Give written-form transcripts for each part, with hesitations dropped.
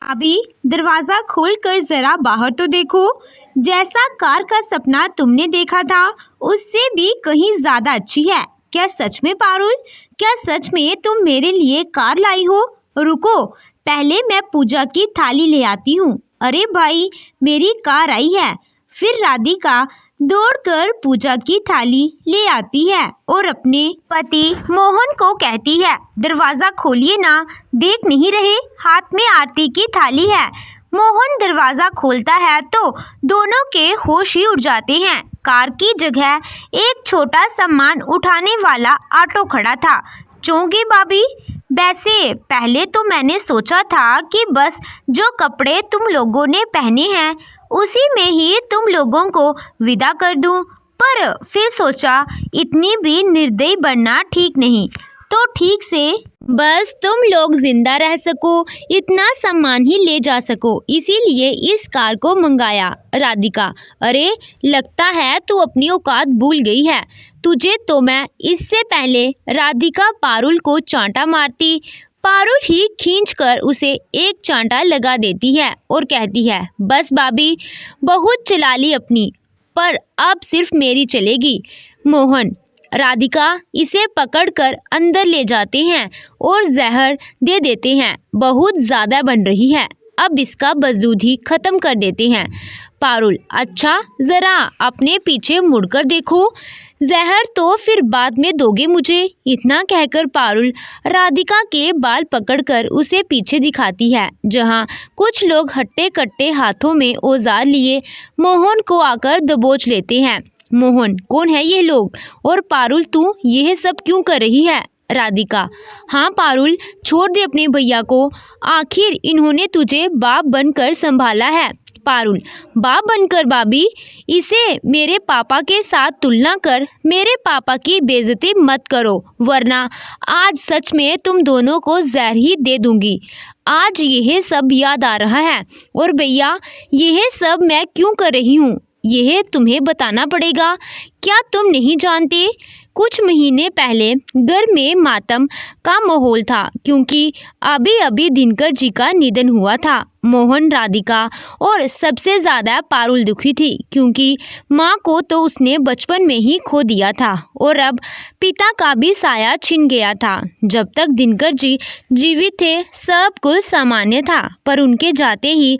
अभी दरवाजा खोलकर जरा बाहर तो देखो। जैसा कार का सपना तुमने देखा था उससे भी कहीं ज्यादा अच्छी है। क्या सच में पारुल? क्या सच में तुम मेरे लिए कार लाई हो? रुको, पहले मैं पूजा की थाली ले आती हूँ। अरे भाई, मेरी कार आई है। फिर राधिका दौड़कर पूजा की थाली ले आती है और अपने पति मोहन को कहती है, दरवाजा खोलिए ना, देख नहीं रहे हाथ में आरती की थाली है। मोहन दरवाजा खोलता है तो दोनों के होश ही उड़ जाते हैं। कार की जगह एक छोटा सामान उठाने वाला ऑटो खड़ा था। चौंकी भाभी, वैसे पहले तो मैंने सोचा था कि बस जो कपड़े तुम लोगों ने पहने हैं उसी में ही तुम लोगों को विदा कर दूं, पर फिर सोचा इतनी भी निर्दयी बनना ठीक नहीं, तो ठीक से बस तुम लोग जिंदा रह सको, इतना सामान ही ले जा सको, इसीलिए इस कार को मंगाया। राधिका, अरे लगता है तू अपनी औकात भूल गई है। तुझे तो मैं इससे पहले। राधिका पारुल को चांटा मारती। पारुल ही खींचकर उसे एक चांटा लगा देती है और कहती है, बस भाभी, बहुत चला ली अपनी, पर अब सिर्फ मेरी चलेगी। मोहन, राधिका इसे पकड़कर अंदर ले जाते हैं और जहर दे देते हैं। बहुत ज़्यादा बन रही है, अब इसका वजूद ही ख़त्म कर देते हैं। पारुल, अच्छा ज़रा अपने पीछे मुड़कर देखो, जहर तो फिर बाद में दोगे मुझे। इतना कहकर पारुल राधिका के बाल पकड़कर उसे पीछे दिखाती है, जहां कुछ लोग हट्टे कट्टे हाथों में औजार लिए मोहन को आकर दबोच लेते हैं। मोहन, कौन है ये लोग? और पारुल, तू यह सब क्यों कर रही है? राधिका, हाँ पारुल, छोड़ दे अपने भैया को, आखिर इन्होंने तुझे बाप बनकर संभाला है। पारुल, बाप बनकर? भाभी, इसे मेरे पापा के साथ तुलना कर मेरे पापा की बेइज्जती मत करो, वरना आज सच में तुम दोनों को जहर ही दे दूंगी। आज यह सब याद आ रहा है। और भैया, यह सब मैं क्यों कर रही हूँ यह तुम्हें बताना पड़ेगा। क्या तुम नहीं जानते? कुछ महीने पहले घर में मातम का माहौल था, क्योंकि अभी अभी दिनकर जी का निधन हुआ था। मोहन, राधिका और सबसे ज़्यादा पारुल दुखी थी, क्योंकि माँ को तो उसने बचपन में ही खो दिया था और अब पिता का भी साया छिन गया था। जब तक दिनकर जी जीवित थे सब कुछ सामान्य था, पर उनके जाते ही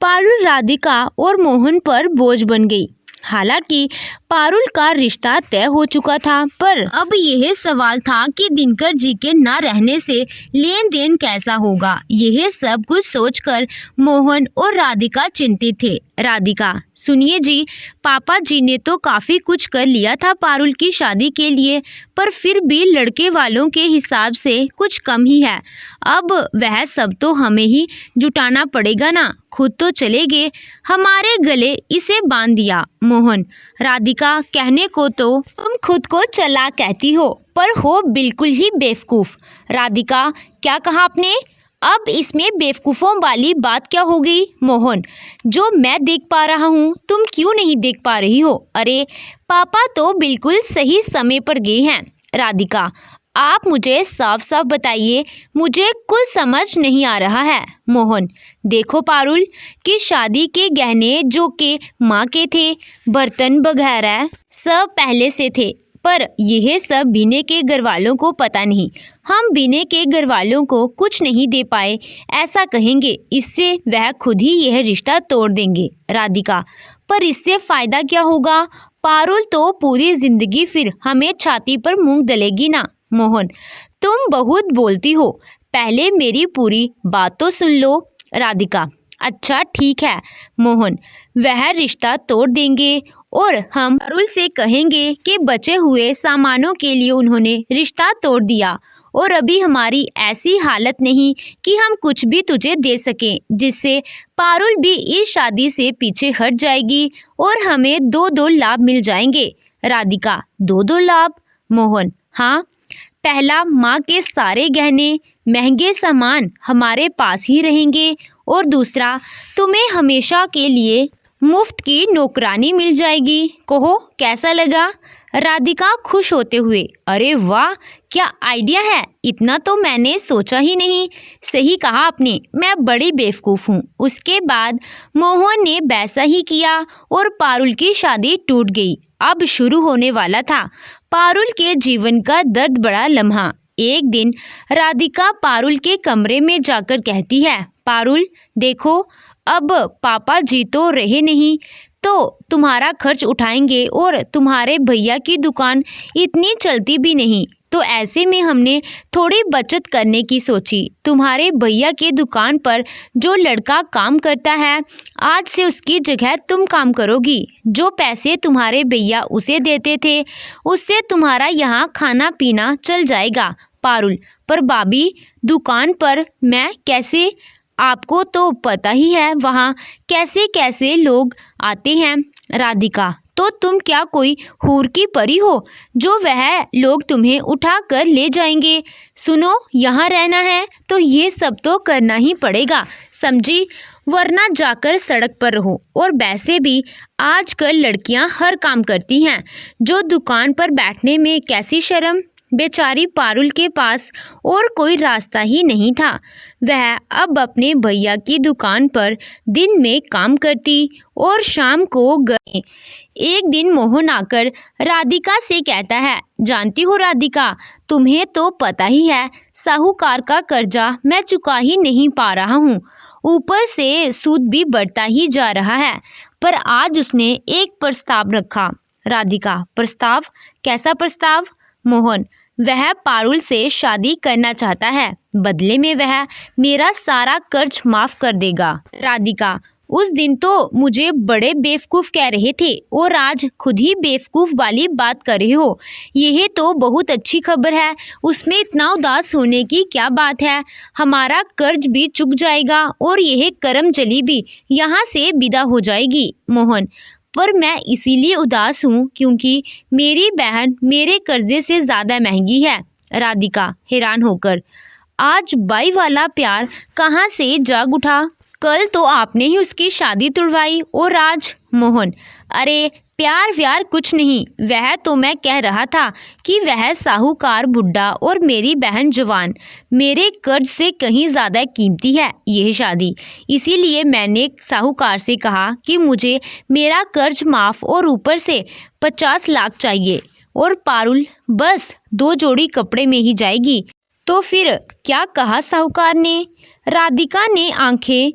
पारुल राधिका और मोहन पर बोझ बन गई। हालांकि पारुल का रिश्ता तय हो चुका था, पर अब यह सवाल था कि दिनकर जी के न रहने से लेन देन कैसा होगा। यह सब कुछ सोचकर मोहन और राधिका चिंतित थे। राधिका, सुनिए जी, पापा जी ने तो काफ़ी कुछ कर लिया था पारुल की शादी के लिए, पर फिर भी लड़के वालों के हिसाब से कुछ कम ही है। अब वह सब तो हमें ही जुटाना पड़ेगा ना, खुद तो चले गए, हमारे गले इसे बांध दिया। मोहन, राधिका, कहने को तो तुम खुद को चालाक कहती हो, पर हो बिल्कुल ही बेवकूफ़। राधिका, क्या कहा आपने? अब इसमें बेवकूफ़ों वाली बात क्या हो गई? मोहन, जो मैं देख पा रहा हूँ तुम क्यों नहीं देख पा रही हो? अरे पापा तो बिल्कुल सही समय पर गए हैं। राधिका, आप मुझे साफ साफ बताइए, मुझे कुछ समझ नहीं आ रहा है। मोहन, देखो पारुल, कि शादी के गहने जो के माँ के थे, बर्तन वगैरह सब पहले से थे, पर यह सब बीने के घर वालों को पता नहीं। हम बीने के घर वालों को कुछ नहीं दे पाए ऐसा कहेंगे, इससे वह खुद ही यह रिश्ता तोड़ देंगे। राधिका, पर इससे फ़ायदा क्या होगा? पारुल तो पूरी जिंदगी फिर हमें छाती पर मूंग दलेगी ना। मोहन, तुम बहुत बोलती हो, पहले मेरी पूरी बात तो सुन लो। राधिका, अच्छा ठीक है। मोहन, वह रिश्ता तोड़ देंगे और हम पारुल से कहेंगे कि बचे हुए सामानों के लिए उन्होंने रिश्ता तोड़ दिया और अभी हमारी ऐसी हालत नहीं कि हम कुछ भी तुझे दे सकें, जिससे पारुल भी इस शादी से पीछे हट जाएगी और हमें दो दो लाभ मिल जाएंगे। राधिका, दो दो लाभ? मोहन, हाँ, पहला, माँ के सारे गहने महंगे सामान हमारे पास ही रहेंगे, और दूसरा, तुम्हें हमेशा के लिए मुफ्त की नौकरानी मिल जाएगी। कहो कैसा लगा? राधिका खुश होते हुए, अरे वाह, क्या आइडिया है, इतना तो मैंने सोचा ही नहीं। सही कहा आपने, मैं बड़ी बेवकूफ़ हूँ। उसके बाद मोहन ने वैसा ही किया और पारुल की शादी टूट गई। अब शुरू होने वाला था पारुल के जीवन का दर्द बड़ा लम्हा। एक दिन राधिका पारुल के कमरे में जाकर कहती है, पारुल देखो, अब पापा जी तो रहे नहीं, तो तुम्हारा खर्च उठाएंगे और तुम्हारे भैया की दुकान इतनी चलती भी नहीं, तो ऐसे में हमने थोड़ी बचत करने की सोची। तुम्हारे भैया की दुकान पर जो लड़का काम करता है, आज से उसकी जगह तुम काम करोगी। जो पैसे तुम्हारे भैया उसे देते थे, उससे तुम्हारा यहाँ खाना पीना चल जाएगा। पारुल, पर भाभी, दुकान पर मैं कैसे? आपको तो पता ही है वहाँ कैसे कैसे लोग आते हैं। राधिका, तो तुम क्या कोई हूर की परी हो जो वह लोग तुम्हें उठा कर ले जाएंगे? सुनो, यहाँ रहना है तो ये सब तो करना ही पड़ेगा, समझी? वरना जाकर सड़क पर रहो। और वैसे भी आजकल लड़कियाँ हर काम करती हैं, जो दुकान पर बैठने में कैसी शर्म। बेचारी पारुल के पास और कोई रास्ता ही नहीं था। वह अब अपने भैया की दुकान पर दिन में काम करती और शाम को गए। एक दिन मोहन आकर राधिका से कहता है, जानती हो राधिका, तुम्हें तो पता ही है साहूकार का कर्जा मैं चुका ही नहीं पा रहा हूँ, ऊपर से सूद भी बढ़ता ही जा रहा है। पर आज उसने एक प्रस्ताव रखा। राधिका, प्रस्ताव? कैसा प्रस्ताव? मोहन, वह पारुल से शादी करना चाहता है, बदले में वह मेरा सारा कर्ज माफ कर देगा। राधिका, उस दिन तो मुझे बड़े बेवकूफ़ कह रहे थे और आज खुद ही बेवकूफ़ वाली बात कर रहे हो। यह तो बहुत अच्छी खबर है, उसमें इतना उदास होने की क्या बात है। हमारा कर्ज भी चुक जाएगा और यह करमजली भी यहाँ से विदा हो जाएगी। मोहन, पर मैं इसीलिए उदास हूँ क्योंकि मेरी बहन मेरे कर्जे से ज़्यादा महंगी है। राधिका हैरान होकर, आज बाई वाला प्यार कहाँ से जाग उठा? कल तो आपने ही उसकी शादी तुड़वाई और आज? मोहन, अरे प्यार व्यार कुछ नहीं, वह तो मैं कह रहा था कि वह साहूकार बुढ़ा और मेरी बहन जवान, मेरे कर्ज से कहीं ज़्यादा कीमती है यह शादी। इसीलिए मैंने साहूकार से कहा कि मुझे मेरा कर्ज माफ़ और ऊपर से 50 लाख चाहिए। और पारुल बस 2 जोड़ी कपड़े में ही जाएगी। तो फिर क्या कहा साहूकार ने? राधिका ने आंखें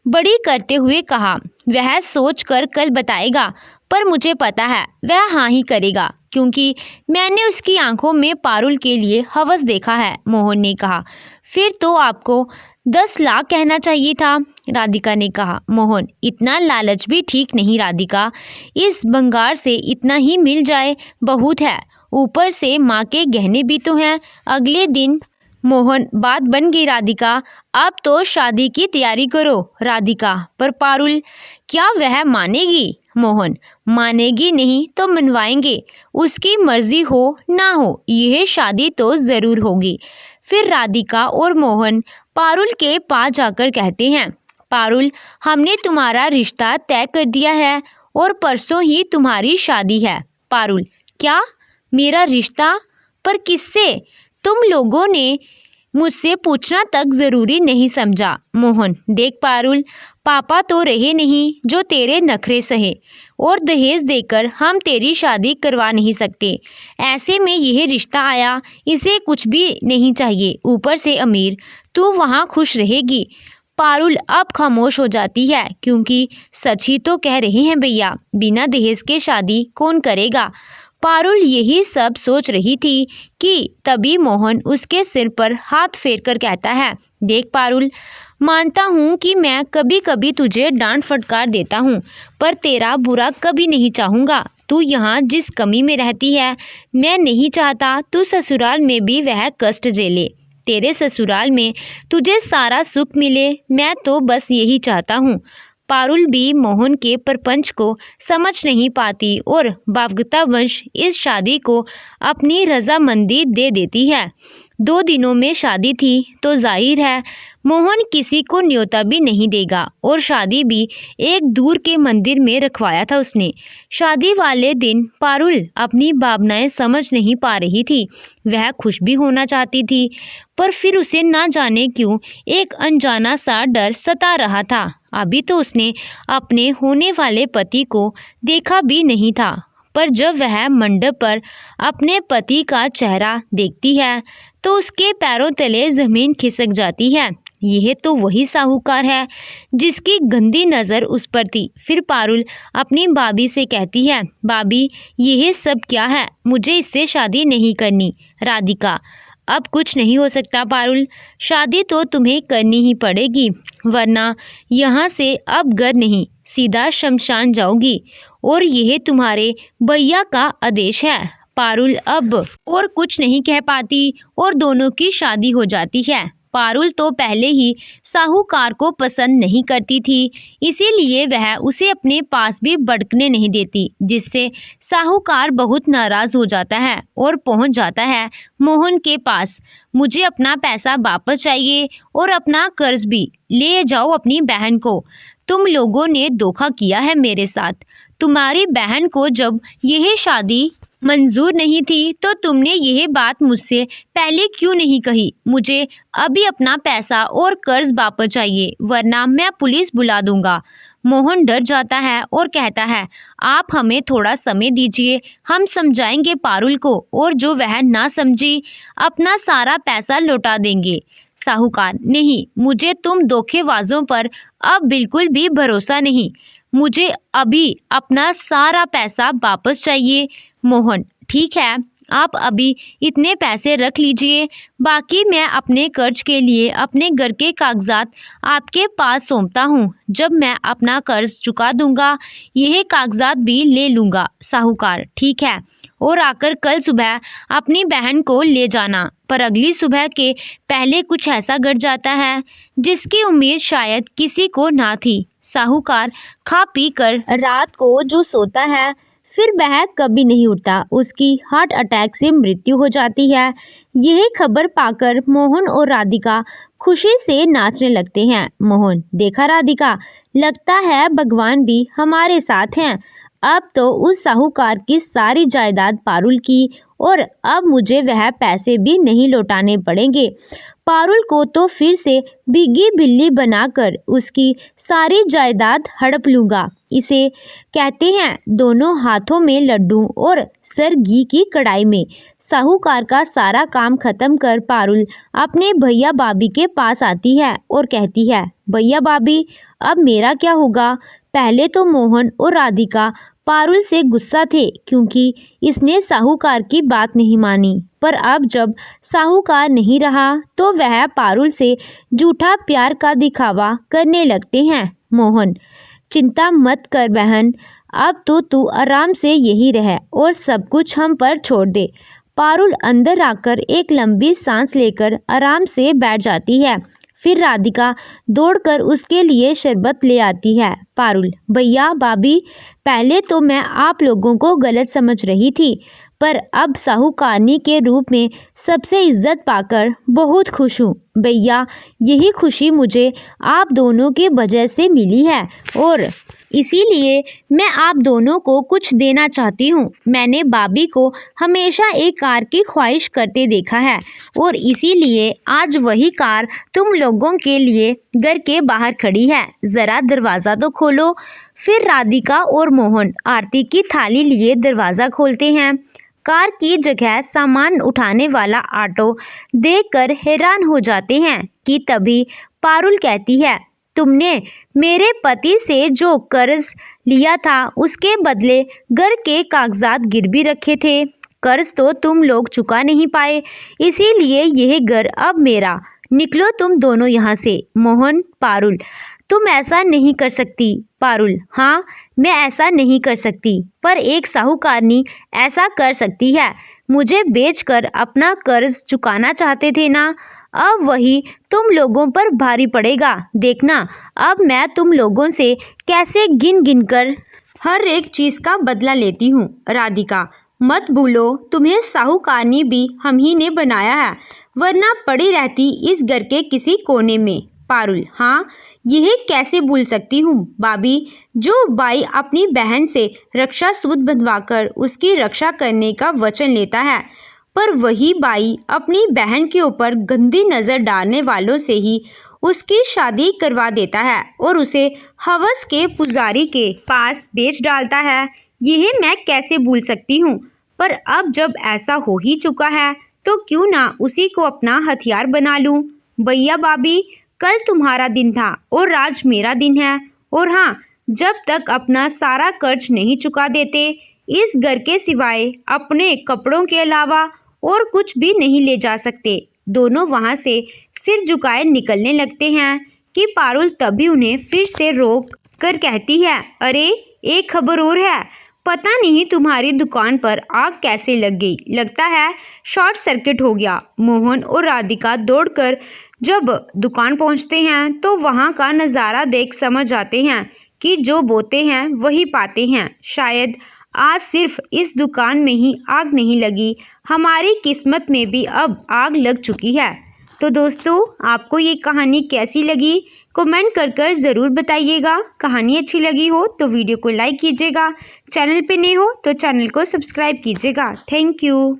बड़ी करते हुए कहा, वह सोचकर कल बताएगा, पर मुझे पता है वह हाँ ही करेगा क्योंकि मैंने उसकी आंखों में पारुल के लिए हवस देखा है। मोहन ने कहा, फिर तो आपको 10 लाख कहना चाहिए था। राधिका ने कहा, मोहन, इतना लालच भी ठीक नहीं राधिका, इस भंगार से इतना ही मिल जाए बहुत है, ऊपर से माँ के गहने भी तो हैं। अगले दिन मोहन, बात बन गई राधिका, अब तो शादी की तैयारी करो। राधिका, पर पारुल, क्या वह मानेगी? मोहन, मानेगी नहीं तो मनवाएंगे, उसकी मर्जी हो ना हो, यह शादी तो ज़रूर होगी। फिर राधिका और मोहन पारुल के पास जाकर कहते हैं, पारुल, हमने तुम्हारा रिश्ता तय कर दिया है और परसों ही तुम्हारी शादी है। पारुल, क्या मेरा रिश्ता? पर किससे? तुम लोगों ने मुझसे पूछना तक ज़रूरी नहीं समझा। मोहन, देख पारुल, पापा तो रहे नहीं जो तेरे नखरे सहे, और दहेज देकर हम तेरी शादी करवा नहीं सकते। ऐसे में यह रिश्ता आया, इसे कुछ भी नहीं चाहिए, ऊपर से अमीर, तू वहाँ खुश रहेगी। पारुल अब खामोश हो जाती है क्योंकि सच ही तो कह रहे हैं भैया, बिना दहेज के शादी कौन करेगा। पारुल यही सब सोच रही थी कि तभी मोहन उसके सिर पर हाथ फेर कर कहता है, देख पारुल, मानता हूँ कि मैं कभी कभी तुझे डांट फटकार देता हूँ, पर तेरा बुरा कभी नहीं चाहूँगा। तू यहाँ जिस कमी में रहती है, मैं नहीं चाहता तू ससुराल में भी वह कष्ट झेले। तेरे ससुराल में तुझे सारा सुख मिले, मैं तो बस यही चाहता हूँ। पारुल भी मोहन के प्रपंच को समझ नहीं पाती और भावुकतावश इस शादी को अपनी रजामंदी दे देती है। 2 दिनों में शादी थी तो जाहिर है मोहन किसी को न्योता भी नहीं देगा और शादी भी एक दूर के मंदिर में रखवाया था उसने। शादी वाले दिन पारुल अपनी भावनाएं समझ नहीं पा रही थी। वह खुश भी होना चाहती थी, पर फिर उसे ना जाने क्यों एक अनजाना सा डर सता रहा था। अभी तो उसने अपने होने वाले पति को देखा भी नहीं था, पर जब वह मंडप पर अपने पति का चेहरा देखती है तो उसके पैरों तले जमीन खिसक जाती है। यह तो वही साहूकार है जिसकी गंदी नज़र उस पर थी। फिर पारुल अपनी भाभी से कहती है, भाभी यह सब क्या है, मुझे इससे शादी नहीं करनी। राधिका, अब कुछ नहीं हो सकता पारुल, शादी तो तुम्हें करनी ही पड़ेगी, वरना यहाँ से अब घर नहीं सीधा शमशान जाओगी, और यह तुम्हारे भैया का आदेश है। पारुल अब और कुछ नहीं कह पाती और दोनों की शादी हो जाती है। पारुल तो पहले ही साहूकार को पसंद नहीं करती थी, इसीलिए वह उसे अपने पास भी भड़कने नहीं देती, जिससे साहूकार बहुत नाराज हो जाता है और पहुंच जाता है मोहन के पास। मुझे अपना पैसा वापस चाहिए और अपना कर्ज भी। ले जाओ अपनी बहन को, तुम लोगों ने धोखा किया है मेरे साथ। तुम्हारी बहन को जब यह शादी मंजूर नहीं थी तो तुमने यह बात मुझसे पहले क्यों नहीं कही। मुझे अभी अपना पैसा और कर्ज वापस चाहिए, वरना मैं पुलिस बुला दूंगा। मोहन डर जाता है और कहता है, आप हमें थोड़ा समय दीजिए, हम समझाएंगे पारुल को, और जो वह ना समझी अपना सारा पैसा लौटा देंगे। साहूकार, नहीं, मुझे तुम धोखेबाजों पर अब बिल्कुल भी भरोसा नहीं, मुझे अभी अपना सारा पैसा वापस चाहिए। मोहन, ठीक है, आप अभी इतने पैसे रख लीजिए, बाकी मैं अपने कर्ज के लिए अपने घर के कागजात आपके पास सौंपता हूँ। जब मैं अपना कर्ज चुका दूंगा यह कागजात भी ले लूँगा। साहूकार, ठीक है, और आकर कल सुबह अपनी बहन को ले जाना। पर अगली सुबह के पहले कुछ ऐसा घट जाता है जिसकी उम्मीद शायद किसी को ना थी। साहूकार खा पी कर रात को जो सोता है फिर वह कभी नहीं उठता। उसकी हार्ट अटैक से मृत्यु हो जाती है। यह खबर पाकर मोहन और राधिका खुशी से नाचने लगते हैं। मोहन, देखा राधिका, लगता है भगवान भी हमारे साथ हैं। अब तो उस साहूकार की सारी जायदाद पारुल की, और अब मुझे वह पैसे भी नहीं लौटाने पड़ेंगे। पारुल को तो फिर से भीगी बिल्ली बनाकर उसकी सारी जायदाद हड़प लूँगा। इसे कहते हैं दोनों हाथों में लड्डू और सर घी की कढ़ाई में। साहूकार का सारा काम खत्म कर पारुल अपने भैया भाभी के पास आती है और कहती है, भैया भाभी, अब मेरा क्या होगा। पहले तो मोहन और राधिका पारुल से गुस्सा थे क्योंकि इसने साहूकार की बात नहीं मानी, पर अब जब साहूकार नहीं रहा तो वह पारुल से झूठा प्यार का दिखावा करने लगते हैं। मोहन, चिंता मत कर बहन, अब तो तू आराम से यही रह और सब कुछ हम पर छोड़ दे। पारुल अंदर आकर एक लंबी सांस लेकर आराम से बैठ जाती है। फिर राधिका दौड़कर उसके लिए शरबत ले आती है। पारुल, भैया भाभी, पहले तो मैं आप लोगों को गलत समझ रही थी, पर अब साहूकारनी के रूप में सबसे इज्जत पाकर बहुत खुश हूँ। भैया, यही खुशी मुझे आप दोनों के वजह से मिली है और इसीलिए मैं आप दोनों को कुछ देना चाहती हूँ। मैंने भाभी को हमेशा एक कार की ख्वाहिश करते देखा है और इसीलिए आज वही कार तुम लोगों के लिए घर के बाहर खड़ी है। ज़रा दरवाज़ा तो खोलो। फिर राधिका और मोहन आरती की थाली लिए दरवाज़ा खोलते हैं। कार की जगह सामान उठाने वाला ऑटो देखकर हैरान हो जाते हैं कि तभी पारुल कहती है, तुमने मेरे पति से जो कर्ज लिया था उसके बदले घर के कागजात गिरवी रखे थे। कर्ज तो तुम लोग चुका नहीं पाए, इसीलिए यह घर अब मेरा। निकलो तुम दोनों यहाँ से। मोहन, पारुल, तुम ऐसा नहीं कर सकती। पारुल, हाँ, मैं ऐसा नहीं कर सकती, पर एक साहूकारनी ऐसा कर सकती है। मुझे बेचकर अपना कर्ज चुकाना चाहते थे ना, अब वही तुम लोगों पर भारी पड़ेगा। देखना अब मैं तुम लोगों से कैसे गिन गिन कर हर एक चीज़ का बदला लेती हूँ। राधिका, मत भूलो, तुम्हें साहूकारनी भी हम ही ने बनाया है, वरना पड़ी रहती इस घर के किसी कोने में। पारुल: हाँ, यह कैसे भूल सकती हूँ भाभी। जो बाई अपनी बहन से रक्षा सूत्र बंधवाकर उसकी रक्षा करने का वचन लेता है, पर वही बाई अपनी बहन के ऊपर गंदी नज़र डालने वालों से ही उसकी शादी करवा देता है और उसे हवस के पुजारी के पास बेच डालता है, यह मैं कैसे भूल सकती हूँ। पर अब जब ऐसा हो ही चुका है तो क्यों ना उसी को अपना हथियार बना लूं। भैया भाभी, कल तुम्हारा दिन था और आज मेरा दिन है, और हाँ, जब तक अपना सारा कर्ज नहीं चुका देते, इस घर के सिवाय अपने कपड़ों के अलावा और कुछ भी नहीं ले जा सकते। दोनों वहां से सिर झुकाए निकलने लगते हैं कि पारुल तभी उन्हें फिर से रोक कर कहती है, अरे एक खबर और है, पता नहीं तुम्हारी दुकान पर आग कैसे लग गई, लगता है शॉर्ट सर्किट हो गया। मोहन और राधिका दौड़कर जब दुकान पहुंचते हैं तो वहां का नज़ारा देख समझ आते हैं कि जो बोते हैं वही पाते हैं। शायद आज सिर्फ इस दुकान में ही आग नहीं लगी, हमारी किस्मत में भी अब आग लग चुकी है। तो दोस्तों, आपको ये कहानी कैसी लगी कमेंट कर ज़रूर बताइएगा। कहानी अच्छी लगी हो तो वीडियो को लाइक कीजिएगा, चैनल पे नए हो तो चैनल को सब्सक्राइब कीजिएगा। Thank you.